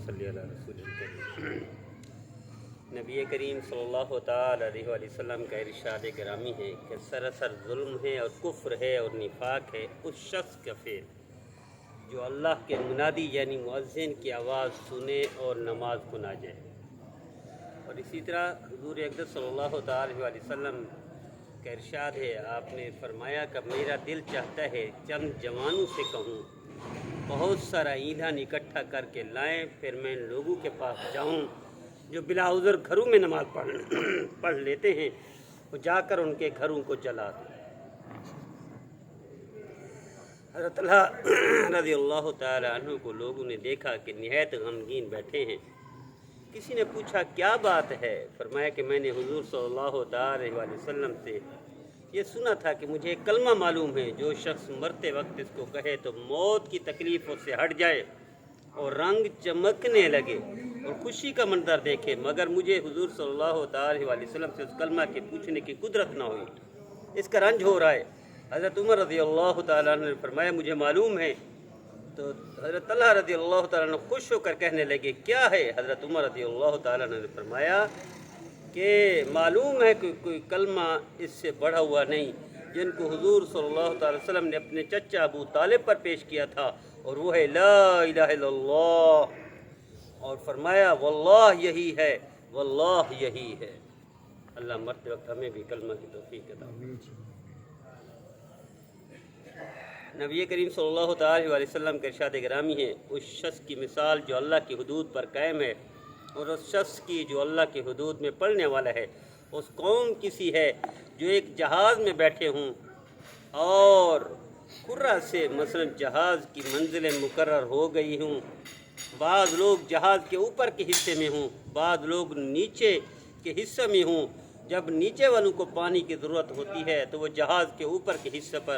صلی علی رسول کریم۔ نبی کریم صلی اللہ تعالی علیہ وآلہ وسلم کا ارشاد گرامی ہے کہ سراسر ظلم ہے اور کفر ہے اور نفاق ہے اس شخص کا فعل جو اللہ کے منادی یعنی مؤذن کی آواز سنے اور نماز کو نہ جائے۔ اور اسی طرح حضور اقدس صلی اللہ تعالی علیہ وسلم کا ارشاد ہے، آپ نے فرمایا کہ میرا دل چاہتا ہے چند جوانوں سے کہوں بہت سارا ایندھن اکٹھا کر کے لائیں، پھر میں ان لوگوں کے پاس جاؤں جو بلا عذر گھروں میں نماز پڑھ لیتے ہیں، وہ جا کر ان کے گھروں کو جلا دیں۔ حضرت طلحہ رضی اللہ تعالی عنہ کو لوگوں نے دیکھا کہ نہایت غمگین بیٹھے ہیں۔ کسی نے پوچھا کیا بات ہے؟ فرمایا کہ میں نے حضور صلی اللہ تعالی علیہ وسلم سے یہ سنا تھا کہ مجھے ایک کلمہ معلوم ہے، جو شخص مرتے وقت اس کو کہے تو موت کی تکلیف اس سے ہٹ جائے اور رنگ چمکنے لگے اور خوشی کا منظر دیکھے، مگر مجھے حضور صلی اللہ تعالی علیہ وسلم سے اس کلمہ کے پوچھنے کی قدرت نہ ہوئی، اس کا رنج ہو رہا ہے۔ حضرت عمر رضی اللہ تعالیٰ عنہ نے فرمایا مجھے معلوم ہے، تو حضرت طلحہ رضی اللہ تعالیٰ عنہ خوش ہو کر کہنے لگے کیا ہے؟ حضرت عمر رضی اللہ تعالیٰ عنہ نے فرمایا کہ معلوم ہے کہ کوئی کلمہ اس سے بڑھا ہوا نہیں جن کو حضور صلی اللہ تعالی وسلم نے اپنے چچا ابو طالب پر پیش کیا تھا، اور وہ ہے لا الہ الا اللہ، اور فرمایا واللہ یہی ہے، واللہ یہی ہے۔ اللہ مرتے وقت ہمیں بھی کلمہ کی توفیق عطا فرمائے۔ نبی کریم صلی اللہ تعالی علیہ وسلم کا ارشاد گرامی ہے، اس شخص کی مثال جو اللہ کی حدود پر قائم ہے اور اس شخص کی جو اللہ کی حدود میں پڑھنے والا ہے، اس قوم کسی ہے جو ایک جہاز میں بیٹھے ہوں اور قرہ سے مثلا جہاز کی منزلیں مقرر ہو گئی ہوں، بعض لوگ جہاز کے اوپر کے حصے میں ہوں، بعض لوگ نیچے کے حصے میں ہوں۔ جب نیچے والوں کو پانی کی ضرورت ہوتی ہے تو وہ جہاز کے اوپر کے حصے پر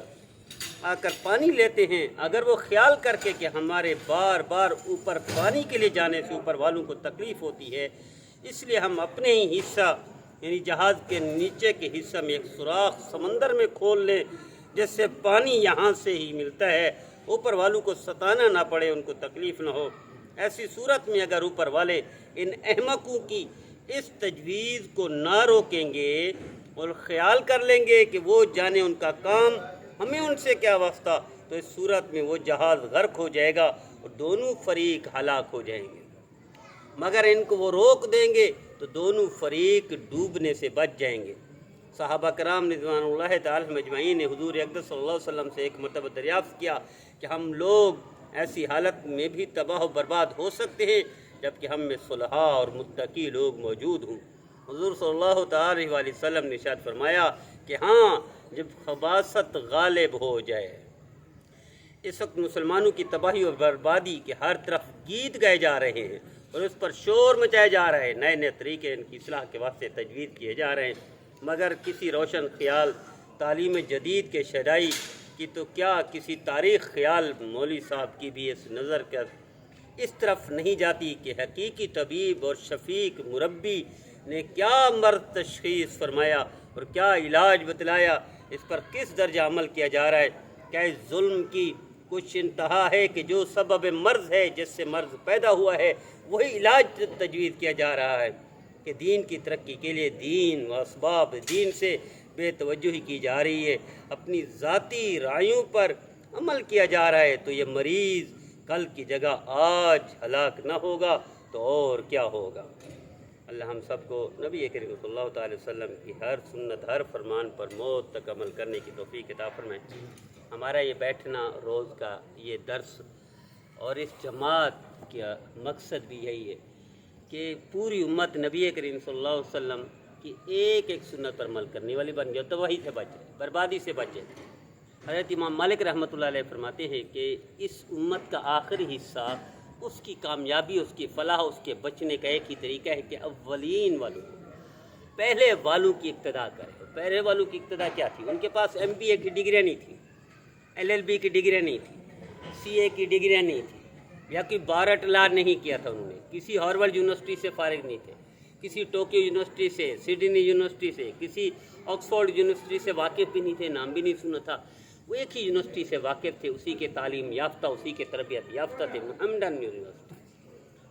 آ کر پانی لیتے ہیں، اگر وہ خیال کر کے کہ ہمارے بار بار اوپر پانی کے لیے جانے سے اوپر والوں کو تکلیف ہوتی ہے، اس لیے ہم اپنے ہی حصہ یعنی جہاز کے نیچے کے حصہ میں ایک سوراخ سمندر میں کھول لیں جس سے پانی یہاں سے ہی ملتا ہے، اوپر والوں کو ستانا نہ پڑے، ان کو تکلیف نہ ہو۔ ایسی صورت میں اگر اوپر والے ان احمقوں کی اس تجویز کو نہ روکیں گے اور خیال کر لیں گے کہ وہ جانے ان کا کام، ہمیں ان سے کیا واسطہ، تو اس صورت میں وہ جہاز غرق ہو جائے گا اور دونوں فریق ہلاک ہو جائیں گے۔ مگر ان کو وہ روک دیں گے تو دونوں فریق ڈوبنے سے بچ جائیں گے۔ صحابہ کرام رضوان اللہ تعالی مجمعین نے حضور اقدس صلی اللہ علیہ وسلم سے ایک مرتبہ دریافت کیا کہ ہم لوگ ایسی حالت میں بھی تباہ و برباد ہو سکتے ہیں جبکہ ہم میں صلحاء اور متقی لوگ موجود ہوں؟ حضور صلی اللہ تعالی علیہ وسلم نے ارشاد فرمایا کہ ہاں، جب خباثت غالب ہو جائے۔ اس وقت مسلمانوں کی تباہی و بربادی کے ہر طرف گیت گائے جا رہے ہیں اور اس پر شور مچایا جا رہا ہے، نئے نئے طریقے ان کی اصلاح کے واسطے تجویز کیے جا رہے ہیں، مگر کسی روشن خیال تعلیم جدید کے شرعی کی تو کیا کسی تاریخ خیال مولوی صاحب کی بھی اس نظر کا اس طرف نہیں جاتی کہ حقیقی طبیب اور شفیق مربی نے کیا مرض تشخیص فرمایا اور کیا علاج بتلایا، اس پر کس درجہ عمل کیا جا رہا ہے۔ کیا اس ظلم کی کچھ انتہا ہے کہ جو سبب مرض ہے، جس سے مرض پیدا ہوا ہے، وہی علاج تجویز کیا جا رہا ہے کہ دین کی ترقی کے لیے دین و اسباب دین سے بے توجہی کی جا رہی ہے، اپنی ذاتی رائیوں پر عمل کیا جا رہا ہے، تو یہ مریض کل کی جگہ آج ہلاک نہ ہوگا تو اور کیا ہوگا۔ اللہ ہم سب کو نبی کریم صلی اللہ تعالی وسلم کی ہر سنت ہر فرمان پر موت تک عمل کرنے کی توفیق عطا فرمائے۔ ہمارا یہ بیٹھنا روز کا یہ درس اور اس جماعت کا مقصد بھی یہی ہے کہ پوری امت نبی کریم صلی اللہ علیہ وسلم کی ایک ایک سنت پر عمل کرنے والی بن جائے، تباہی سے بچ جائے، بربادی سے بچ جائے۔ حضرت امام مالک رحمۃ اللہ علیہ فرماتے ہیں کہ اس امت کا آخری حصہ، اس کی کامیابی، اس کی فلاح، اس کے بچنے کا ایک ہی طریقہ ہے کہ اولین والوں پہلے والوں کی اقتدا کرے۔ پہلے والوں کی اقتدا کیا تھی؟ ان کے پاس MBA کی ڈگریاں نہیں تھی، LLB کی ڈگریاں نہیں تھی، CA کی ڈگریاں نہیں تھی، یا کوئی بارٹ لا نہیں کیا تھا، انہوں نے کسی ہارورڈ یونیورسٹی سے فارغ نہیں تھے، کسی ٹوکیو یونیورسٹی سے، سڈنی یونیورسٹی سے، کسی آکسفورڈ یونیورسٹی سے واقف بھی نہیں تھے، نام بھی نہیں سنا تھا، وہ ایک ہی یونیورسٹی سے واقف تھے، اسی کے تعلیم یافتہ، اسی کے تربیت یافتہ تھے، محمدن یونیورسٹی۔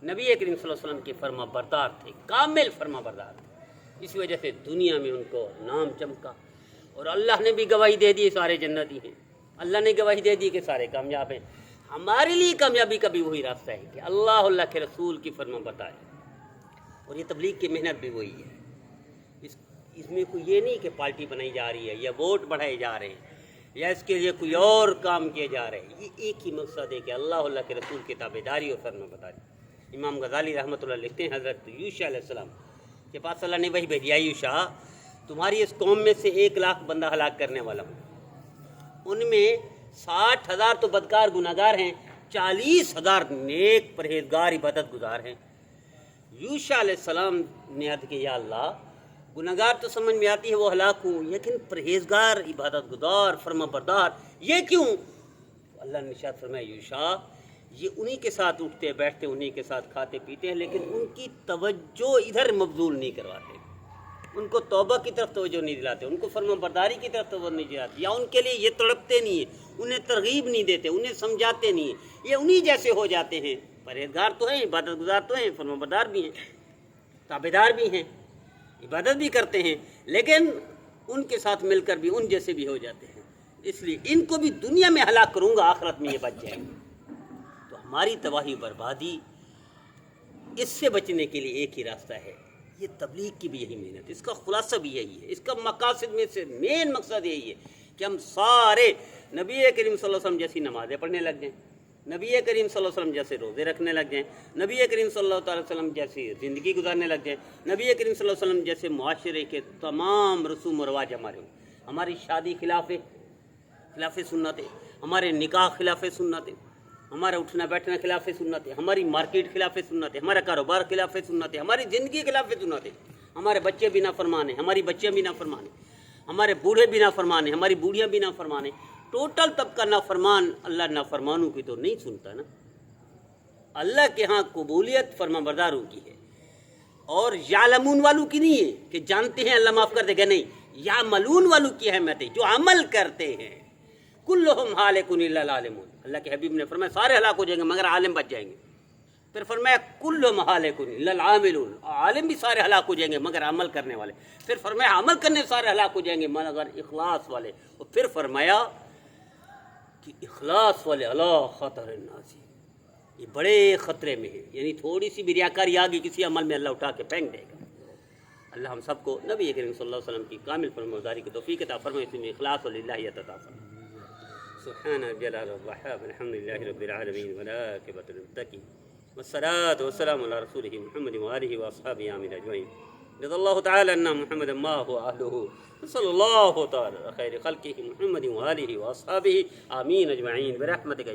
نبی کریم صلی اللہ علیہ وسلم کے فرما بردار تھے، کامل فرما بردار تھے، اس وجہ سے دنیا میں ان کو نام چمکا، اور اللہ نے بھی گواہی دے دی سارے جنتی ہیں، اللہ نے گواہی دے دی کہ سارے کامیاب ہیں۔ ہمارے لیے کامیابی کا بھی وہی راستہ ہے کہ اللہ کے رسول کی فرما برداری، اور یہ تبلیغ کی محنت بھی وہی ہے۔ اس میں کوئی یہ نہیں کہ پارٹی بنائی جا رہی ہے یا ووٹ بڑھائے جا رہے ہیں یا اس کے لیے کوئی اور کام کیے جا رہے ہیں، یہ ایک ہی مقصد ہے کہ اللہ کے رسول کی تابعداری اور فرما برداری۔ امام غزالی رحمۃ اللہ لکھتے ہیں حضرت یوشع علیہ السلام کے پاس اللہ نے وہی بھیجی، یوشع تمہاری اس قوم میں سے 1,00,000 بندہ ہلاک کرنے والا ہوں، ان میں 60,000 تو بدکار گناہگار ہیں، 40,000 نیک پرہیزگار عبادت گزار ہیں۔ یوشع علیہ السلام نے عرض کہ یا اللہ، گناہگار تو سمجھ میں آتی ہے وہ ہلاک ہوں، لیکن پرہیزگار عبادت گزار فرما بردار یہ کیوں؟ اللہ نے ارشاد فرمایا یوشع یہ انہی کے ساتھ اٹھتے بیٹھتے، انہی کے ساتھ کھاتے پیتے ہیں، لیکن ان کی توجہ ادھر مبذول نہیں کرواتے، ان کو توبہ کی طرف توجہ نہیں دلاتے، ان کو فرما برداری کی طرف توجہ نہیں دلاتے، یا ان کے لیے یہ تڑپتے نہیں ہیں، انہیں ترغیب نہیں دیتے، انہیں سمجھاتے نہیں ہیں، یہ انہی جیسے ہو جاتے ہیں، پرہیزگار تو ہیں، عبادت گزار تو ہیں، فرما بردار بھی ہیں، تابعدار بھی ہیں، عبادت بھی کرتے ہیں، لیکن ان کے ساتھ مل کر بھی ان جیسے بھی ہو جاتے ہیں، اس لیے ان کو بھی دنیا میں ہلاک کروں گا، آخرت میں یہ بچ جائیں گے۔ تو ہماری تباہی بربادی اس سے بچنے کے لیے ایک ہی راستہ ہے، یہ تبلیغ کی بھی یہی محنت، اس کا خلاصہ بھی یہی ہے، اس کا مقاصد میں سے مین مقصد یہی ہے کہ ہم سارے نبی کریم صلی اللہ علیہ وسلم جیسی نمازیں پڑھنے لگ جائیں، نبی کریم صلی اللہ علیہ وسلم جیسے روزے رکھنے لگ جائیں، نبی کریم صلی اللہ علیہ وسلم جیسی زندگی گزارنے لگ جائیں، نبی کریم صلی اللہ علیہ وسلم جیسے معاشرے کے تمام رسوم و رواج ہمارے ہوں، ہماری شادی خلاف سنت ہے، ہمارے نکاح خلاف سنت ہے، ہمارا اٹھنا بیٹھنا خلاف سنت ہے، ہماری مارکیٹ خلاف سنت ہے، ہمارا کاروبار خلاف سنت ہے، ہماری زندگی خلاف سنت ہے، ہمارے بچے بھی نافرمان ہیں، ہماری بچیاں بھی نافرمان ہیں، ہمارے بوڑھے بھی نافرمان ہیں، ہماری بوڑھیاں بھی نافرمان ہیں، ٹوٹل طبقہ نافرمان، اللہ نافرمانوں کی تو نہیں سنتا نا، اللہ کے ہاں قبولیت فرما برداروں کی ہے، اور یعلمون والوں کی نہیں ہے کہ جانتے ہیں اللہ معاف کر دے گا، نہیں، یعملون والوں کی اہمیت ہے جو عمل کرتے ہیں، کلہم ہالکون الا العالمون، اللہ کے حبیب نے فرمایا سارے ہلاک ہو جائیں گے مگر عالم بچ جائیں گے، پھر فرمایا کلہم ہالکون الا العاملون، عالم بھی سارے ہلاک ہو جائیں گے مگر عمل کرنے والے، پھر فرمایا عمل کرنے سارے ہلاک ہو جائیں گے مگر اخلاص والے، اور پھر فرمایا کہ اخلاص والے اللہ خطر الناس، یہ بڑے خطرے میں ہے، یعنی تھوڑی سی بھی ریاکاری آ گئی کسی عمل میں اللہ اٹھا کے پھینک دے گا۔ اللہ ہم سب کو نبی کریم صلی اللہ علیہ وسلم کی کامل فرمانبرداری کی توفیق عطا فرمائے، اس میں اخلاص و للہیت عطا فرمائے۔ سبحان جلال الوهاب الحمد لله رب العالمين والعاقبة للمتقين والصلاة والسلام على رسوله محمد وآله وأصحابه آمين أجمعين۔ رضي الله تعالى أن محمد ما هو أهله صلى الله تعالى خير خلقه محمد وآله وأصحابه آمين أجمعين برحمتك يا